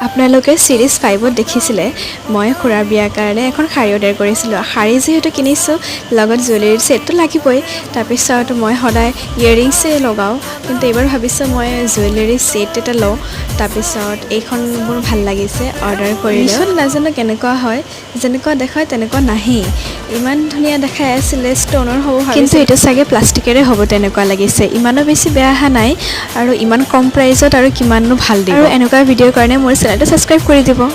আপোনালোকে সিৰিজ 5ত দেখিছিলে মই খুৰাৰ বিয়াৰ কাৰণে এখন শাৰী অৰ্ডাৰ কৰিছিলোঁ শাৰী যেহেতু কিনিছোঁ লগত জুৱেলাৰী সেটটো লাগিবই তাৰপিছত মই সদায় ইয়াৰিংছে লগাওঁ কিন্তু এবাৰ ভাবিছোঁ মই জুৱেলাৰী সেট এটা লওঁ তাৰপিছত এইখন মোৰ ভাল লাগিছে অৰ্ডাৰ কৰিলোঁ মিছত নাজানো কেনেকুৱা হয় যেনেকুৱা দেখায় তেনেকুৱা নাহেই ইমান ধুনীয়া দেখাই আছিলে ষ্টনৰ হ'ব কিন্তু এটা চাগে প্লাষ্টিকেৰে হ'ব তেনেকুৱা লাগিছে ইমানো বেছি বেয়া অহা নাই আৰু ইমান কম প্ৰাইজত আৰু কিমাননো ভাল দিব আৰু এনেকুৱা ভিডিঅ'ৰ কাৰণে মোৰ চেনেলটো সাবস্ক্ৰাইব কৰি দিব